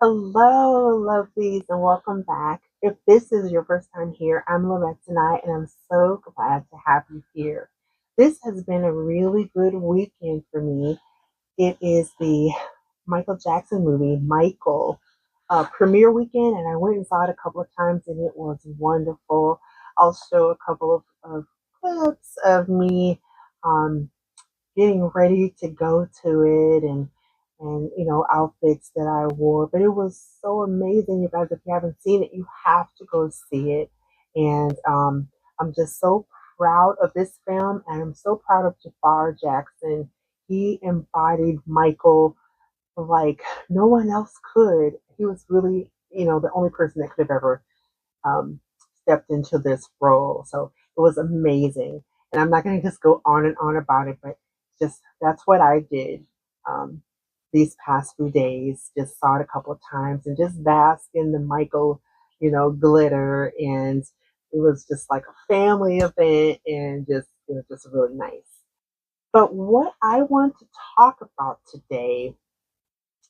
Hello, lovelies, and welcome back. If this is your first time here, I'm Sonai, and I'm so glad to have you here. This has been a really good weekend for me. It is the Michael Jackson movie, Michael, premiere weekend, and I went and saw it a couple of times, and it was wonderful. I'll show a couple of clips of me um, getting ready to go to it and outfits that I wore. But it was so amazing, you guys. If you haven't seen it, you have to go see it. And I'm just so proud of this film, and I'm so proud of Jafar Jackson. He embodied Michael like no one else could. He was really, the only person that could have ever um, stepped into this role. So it was amazing. And I'm not going to just go on and on about it, but just that's what I did these past few days. Just saw it a couple of times and just bask in the Michael, glitter. And it was just like a family event and just, it was just really nice. But what I want to talk about today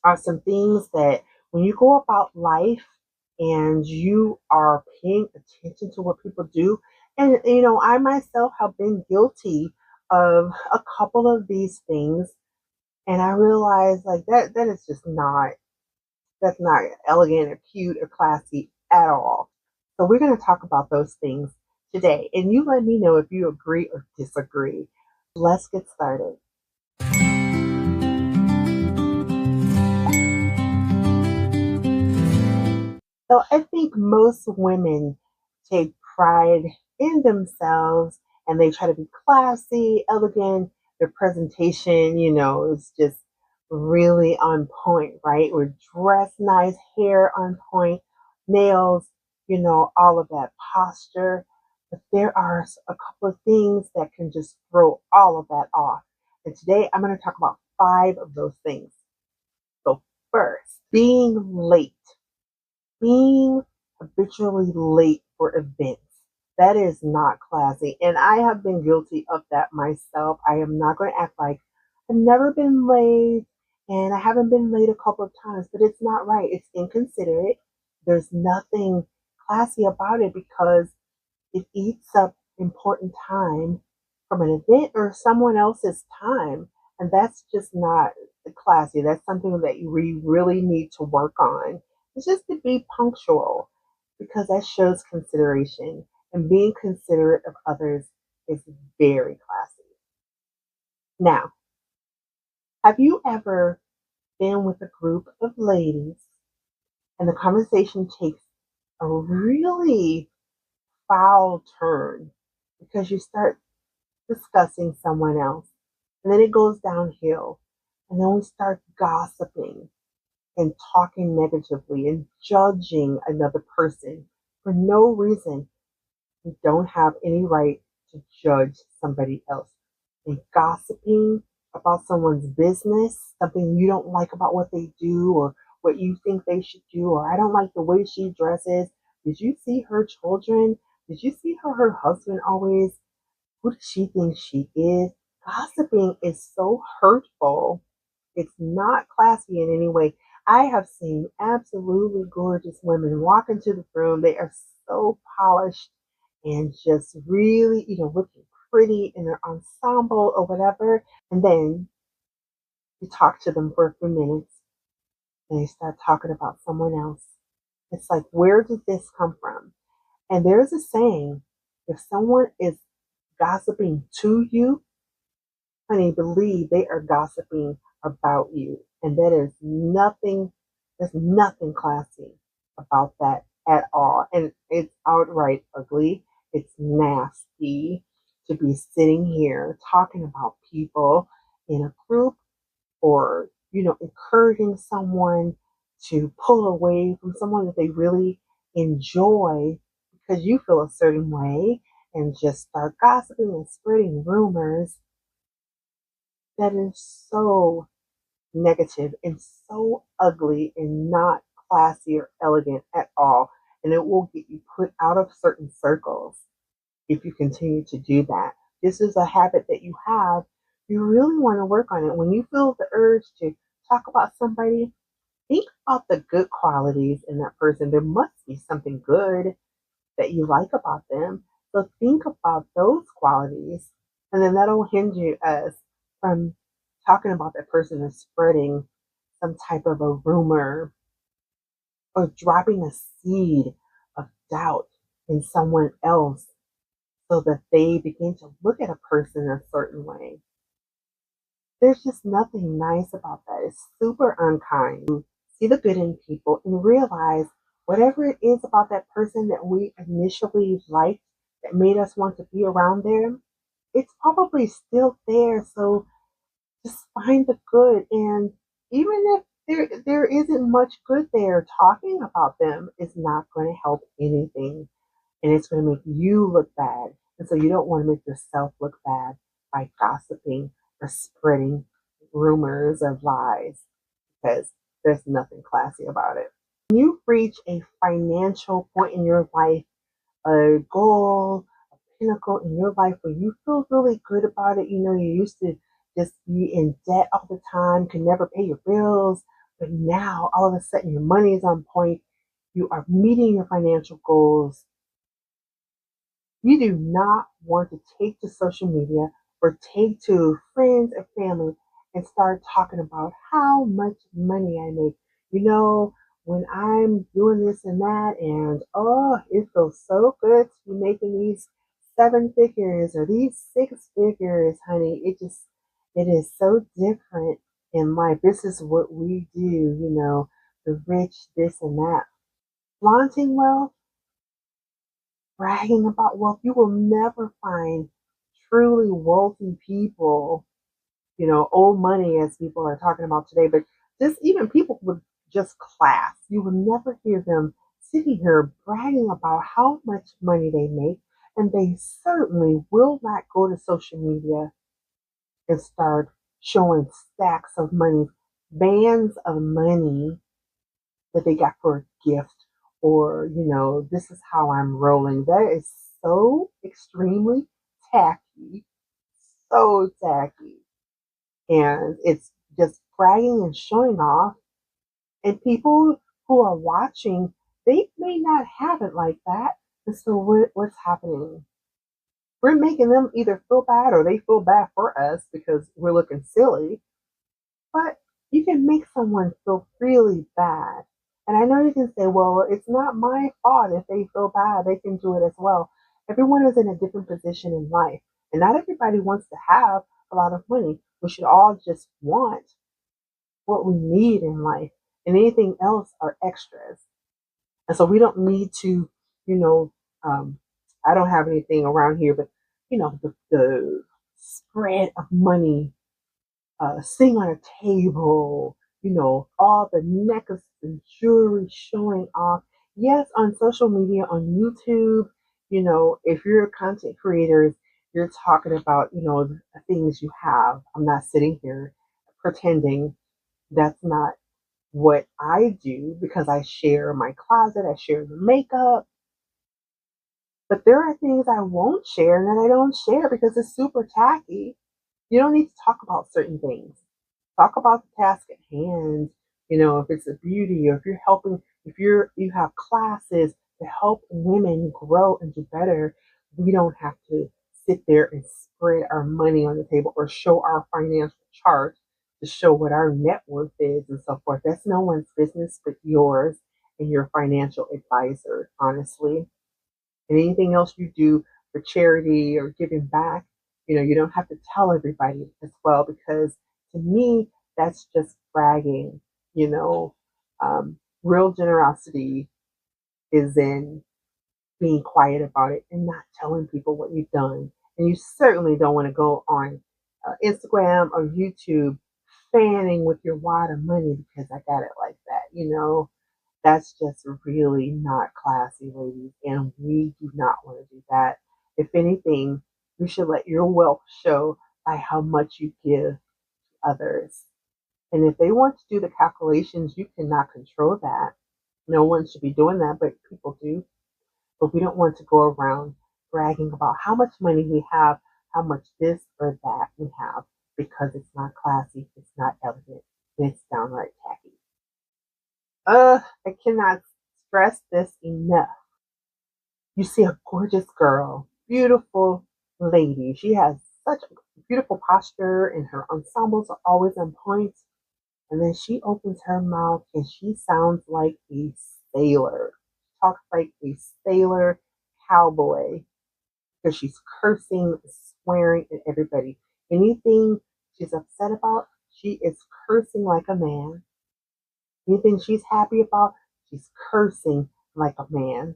are some things that when you go about life and you are paying attention to what people do, and I myself have been guilty of a couple of these things, and I realize like that is just not that's not elegant or cute or classy at all. So we're going to talk about those things today, and you let me know if you agree or disagree. Let's get started. So I think most women take pride in themselves and they try to be classy, elegant. Their presentation, is just really on point, right? We're dressed nice, hair on point, nails, all of that posture. But there are a couple of things that can just throw all of that off. And today I'm going to talk about five of those things. So, first, being late, being habitually late for events. That is not classy. And I have been guilty of that myself. I am not going to act like I've never been late and I haven't been late a couple of times, but it's not right. It's inconsiderate. There's nothing classy about it because it eats up important time from an event or someone else's time. And that's just not classy. That's something that we really need to work on. It's just to be punctual because that shows consideration. And being considerate of others is very classy. Now, have you ever been with a group of ladies and the conversation takes a really foul turn because you start discussing someone else. And then it goes downhill. And then we start gossiping and talking negatively and judging another person for no reason. You don't have any right to judge somebody else. And gossiping about someone's business, something you don't like about what they do or what you think they should do, or I don't like the way she dresses. Did you see her children? Did you see how her husband always who does she think she is? Gossiping is so hurtful. It's not classy in any way. I have seen absolutely gorgeous women walk into the room. They are so polished and just really, looking pretty in their ensemble or whatever. And then you talk to them for a few minutes and they start talking about someone else. It's like, where did this come from? And there's a saying, if someone is gossiping to you, honey, believe they are gossiping about you. And there's nothing classy about that at all. And it's outright ugly. It's nasty to be sitting here talking about people in a group or, encouraging someone to pull away from someone that they really enjoy because you feel a certain way and just start gossiping and spreading rumors that is so negative and so ugly and not classy or elegant at all. And it will get you put out of certain circles if you continue to do that. This is a habit that you have. You really want to work on it. When you feel the urge to talk about somebody, Think about the good qualities in that person. There must be something good that you like about them. So think about those qualities, and then that'll hinder us from talking about that person and spreading some type of a rumor or dropping a seed of doubt in someone else so that they begin to look at a person a certain way. There's just nothing nice about that. It's super unkind. See the good in people and realize whatever it is about that person that we initially liked that made us want to be around them, it's probably still there. So just find the good. And even if there isn't much good there, talking about them is not going to help anything. And it's going to make you look bad. And so you don't want to make yourself look bad by gossiping or spreading rumors or lies because there's nothing classy about it. When you reach a financial point in your life, a goal, a pinnacle in your life where you feel really good about it, you used to just be in debt all the time, could never pay your bills, but now all of a sudden your money is on point, you are meeting your financial goals. You do not want to take to social media or take to friends or family and start talking about how much money I make. You know, when I'm doing this and that, and oh, it feels so good to be making these seven figures or these six figures, honey. It is so different in life. This is what we do, the rich, this and that. Flaunting wealth, bragging about wealth. You will never find truly wealthy people, old money as people are talking about today, but just even people with just class. You will never hear them sitting here bragging about how much money they make. And they certainly will not go to social media and start showing stacks of money, bands of money that they got for a gift, or this is how I'm rolling. That is so extremely tacky, so tacky, and it's just bragging and showing off. And people who are watching, they may not have it like that. And so what's happening? We're making them either feel bad or they feel bad for us because we're looking silly. But you can make someone feel really bad. And I know you can say, well, it's not my fault if they feel bad. They can do it as well. Everyone is in a different position in life. And not everybody wants to have a lot of money. We should all just want what we need in life. And anything else are extras. And so we don't need to, you know, um, I don't have anything around here, but, the spread of money sitting on a table, all the necklaces and jewelry showing off. Yes, on social media, on YouTube, if you're a content creator, you're talking about, the things you have. I'm not sitting here pretending that's not what I do because I share my closet, I share the makeup. But there are things I won't share and that I don't share because it's super tacky. You don't need to talk about certain things. Talk about the task at hand. If it's a beauty or if you're helping, if you have classes to help women grow and do better, we don't have to sit there and spread our money on the table or show our financial chart to show what our net worth is and so forth. That's no one's business but yours and your financial advisor, honestly. And anything else you do for charity or giving back, you don't have to tell everybody as well because to me, that's just bragging. You know, Real generosity is in being quiet about it and not telling people what you've done. And you certainly don't want to go on Instagram or YouTube fanning with your wad of money because I got it like that. That's just really not classy, ladies, and we do not want to do that. If anything, you should let your wealth show by how much you give others. And if they want to do the calculations, you cannot control that. No one should be doing that, but people do. But we don't want to go around bragging about how much money we have, how much this or that we have, because it's not classy, it's not elegant, and it's downright tacky. I cannot stress this enough. You see a gorgeous girl, beautiful lady. She has such a beautiful posture and her ensembles are always on point. And then she opens her mouth and she sounds like a sailor. Talks like a sailor cowboy because she's cursing, swearing at everybody. Anything she's upset about, she is cursing like a man. Anything she's happy about, she's cursing like a man.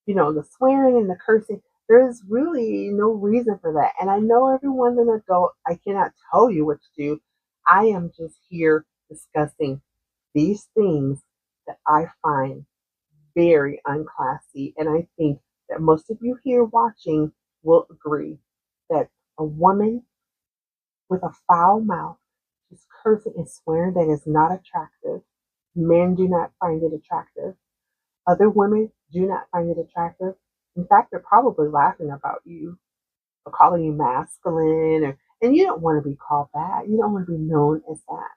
The swearing and the cursing, there's really no reason for that. And I know everyone's an adult. I cannot tell you what to do. I am just here discussing these things that I find very unclassy. And I think that most of you here watching will agree that a woman with a foul mouth is cursing and swearing that is not attractive. Men do not find it attractive. Other women do not find it attractive. In fact, they're probably laughing about you or calling you masculine, and you don't want to be called that. You don't want to be known as that.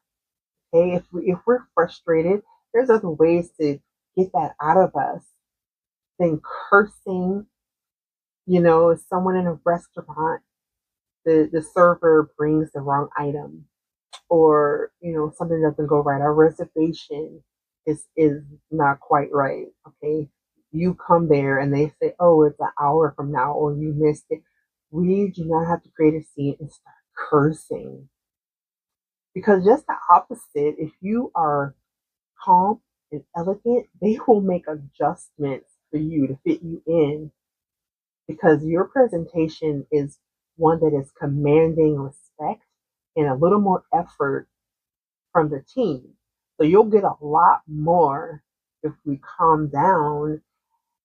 Okay, if we're frustrated, there's other ways to get that out of us than cursing. If someone in a restaurant, the server brings the wrong item, or something doesn't go right, our reservation is not quite right. Okay, you come there and they say, oh, it's an hour from now, or you missed it. We do not have to create a scene and start cursing, because just the opposite, if you are calm and elegant, they will make adjustments for you to fit you in, because your presentation is one that is commanding respect and a little more effort from the team. So you'll get a lot more if we calm down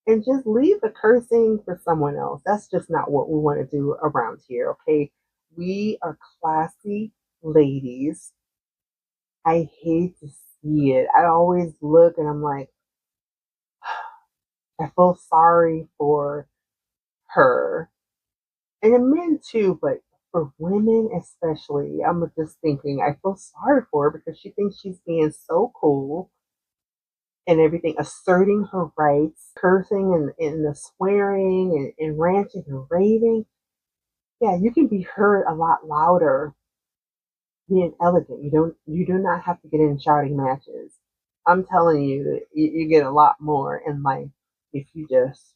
and just leave the cursing for someone else. That's just not what we want to do around here, okay? We are classy ladies. I hate to see it. I always look and I'm like, I feel sorry for her. And the men too, but for women especially, I'm just thinking, I feel sorry for her because she thinks she's being so cool and everything, asserting her rights, cursing and the swearing and ranting and raving. Yeah, you can be heard a lot louder being elegant. You do not have to get in shouting matches. I'm telling you that you get a lot more in life if you just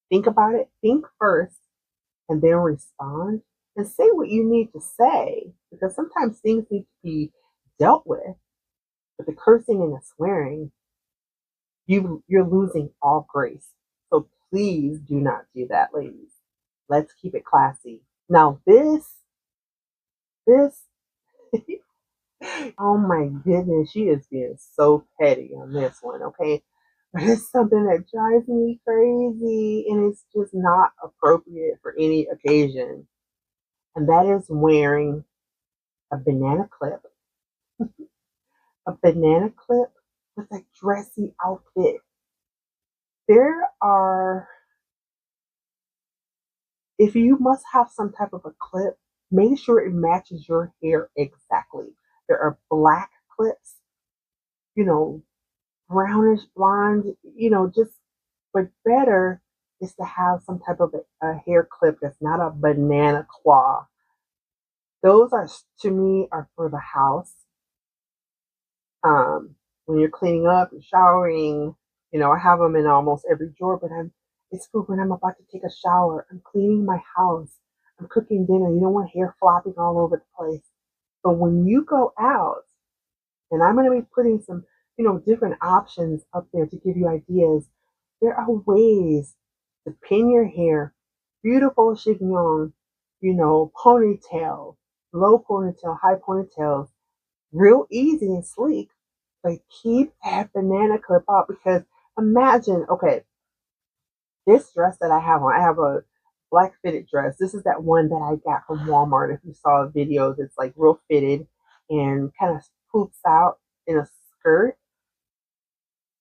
think about it, think first, and then respond and say what you need to say. Because sometimes things need to be dealt with. But the cursing and the swearing, you're losing all grace. So please do not do that, ladies. Let's keep it classy. Now this, oh my goodness, she is being so petty on this one, okay? But it's something that drives me crazy and it's just not appropriate for any occasion. And that is wearing a banana clip. A banana clip with a dressy outfit. There are, if you must have some type of a clip, make sure it matches your hair exactly. There are black clips, you know, brownish blonde, just, but better is to have some type of a hair clip that's not a banana claw. Those are, to me, are for the house. When you're cleaning up and showering, I have them in almost every drawer, but it's for when I'm about to take a shower. I'm cleaning my house. I'm cooking dinner. You don't want hair flopping all over the place. But when you go out, and I'm going to be putting some, different options up there to give you ideas. There are ways to pin your hair, beautiful chignon, ponytail, low ponytail, high ponytails, real easy and sleek, but keep that banana clip out, because imagine, okay, this dress that I have on, I have a black fitted dress. This is that one that I got from Walmart. If you saw videos, it's like real fitted and kind of poops out in a skirt.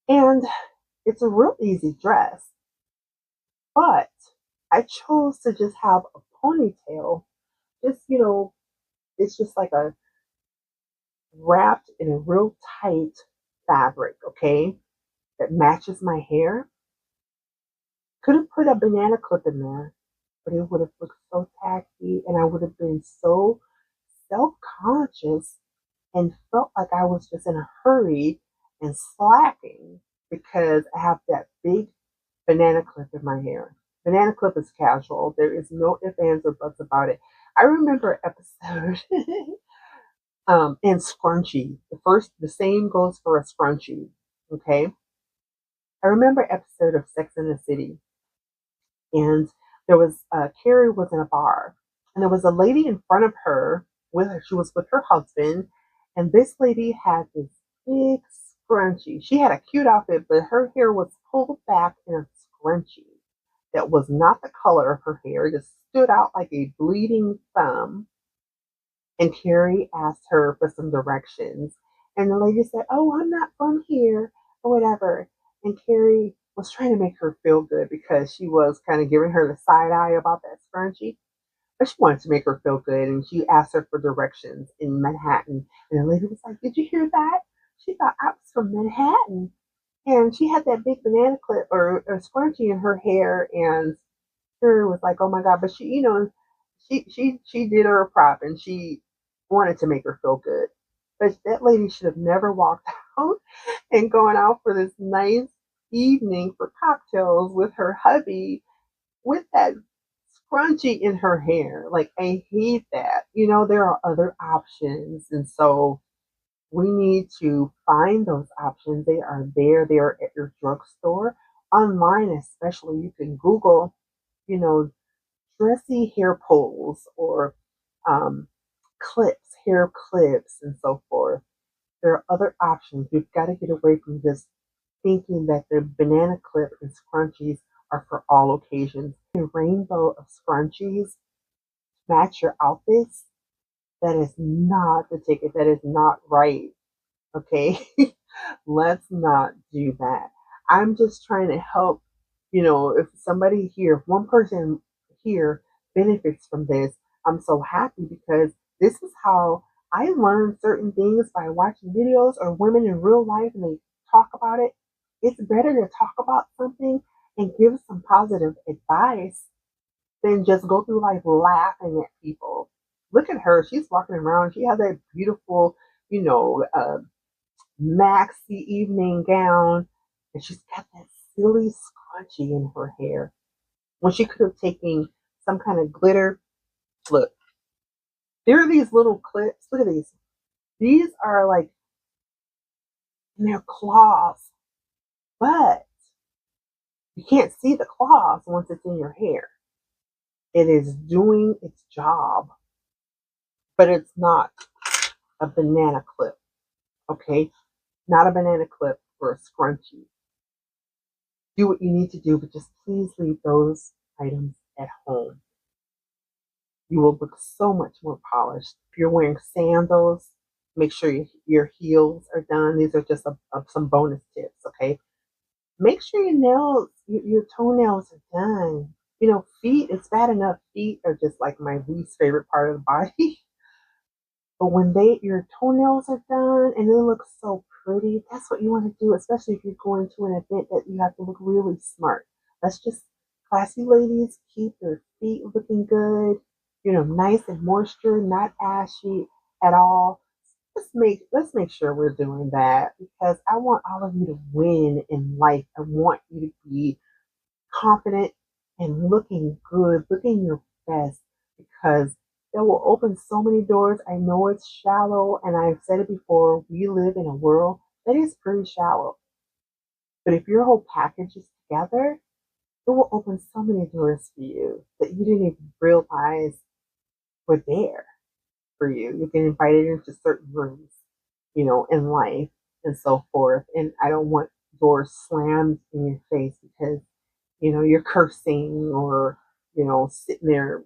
And it's a real easy dress. But I chose to just have a ponytail. Just, it's just like a wrapped in a real tight fabric, okay, that matches my hair. Could have put a banana clip in there, but it would have looked so tacky and I would have been so self-conscious and felt like I was just in a hurry and slacking because I have that big banana clip in my hair. Banana clip is casual. There is no ifs, ands, or buts about it. I remember episode and scrunchie. The same goes for a scrunchie. Okay. I remember episode of Sex in the City, and there was Carrie was in a bar, and there was a lady in front of her with her. She was with her husband, and this lady had this big scrunchie. She had a cute outfit, but her hair was pulled back in a scrunchie that was not the color of her hair. It just stood out like a bleeding thumb. And Carrie asked her for some directions. And the lady said, "Oh, I'm not from here," or whatever. And Carrie was trying to make her feel good because she was kind of giving her the side eye about that scrunchie. But she wanted to make her feel good. And she asked her for directions in Manhattan. And the lady was like, "Did you hear that? She thought I was from Manhattan." And she had that big banana clip or scrunchie in her hair. And Carrie was like, "Oh my God." But she did her a prop and she wanted to make her feel good. But that lady should have never walked out and gone out for this nice evening for cocktails with her hubby with that scrunchie in her hair. Like, I hate that. There are other options. And so we need to find those options. They are there. They are at your drugstore. Online, especially, you can Google, you know, dressy hair pulls or um, hair clips, and so forth. There are other options. We've got to get away from just thinking that the banana clip and scrunchies are for all occasions. A rainbow of scrunchies match your outfits. That is not the ticket. That is not right. Okay. Let's not do that. I'm just trying to help, if somebody here, if one person here benefits from this, I'm so happy because this is how I learned certain things by watching videos or women in real life and they talk about it. It's better to talk about something and give some positive advice than just go through life laughing at people. Look at her. She's walking around. She has that beautiful, maxi evening gown, and she's got that silly scrunchie in her hair. When she could have taken some kind of glitter. Look, there are these little clips. Look at these. These are like in their claws, but you can't see the claws once it's in your hair. It is doing its job, but it's not a banana clip, okay? Not a banana clip or a scrunchie. Do what you need to do, but just please leave those items at home. You will look so much more polished. If you're wearing sandals, make sure your heels are done. These are just some bonus tips, okay? Make sure your toenails are done. Feet, it's bad enough. Feet are just like my least favorite part of the body. But when your toenails are done and they look so pretty, that's what you want to do, especially if you're going to an event that you have to look really smart. Let's just, classy ladies, keep your feet looking good, nice and moisture, not ashy at all. Let's make sure we're doing that because I want all of you to win in life. I want you to be confident and looking good, looking your best because that will open so many doors. I know it's shallow, and I've said it before, we live in a world that is pretty shallow. But if your whole package is together, it will open so many doors for you that you didn't even realize were there for you. You get invited into certain rooms, in life and so forth. And I don't want doors slammed in your face because you're cursing or, sitting there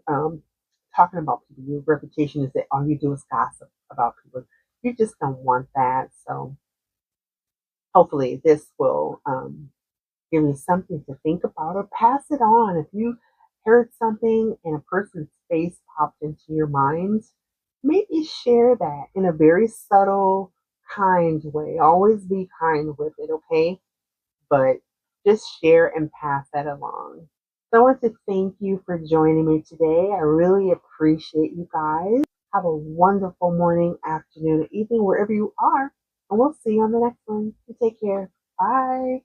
talking about people. Your reputation is that all you do is gossip about people. You just don't want that. So hopefully this will give you something to think about or pass it on. If you heard something and a person's face popped into your mind, maybe share that in a very subtle, kind way. Always be kind with it, okay? But just share and pass that along. So I want to thank you for joining me today. I really appreciate you guys. Have a wonderful morning, afternoon, evening, wherever you are. And we'll see you on the next one. You take care. Bye.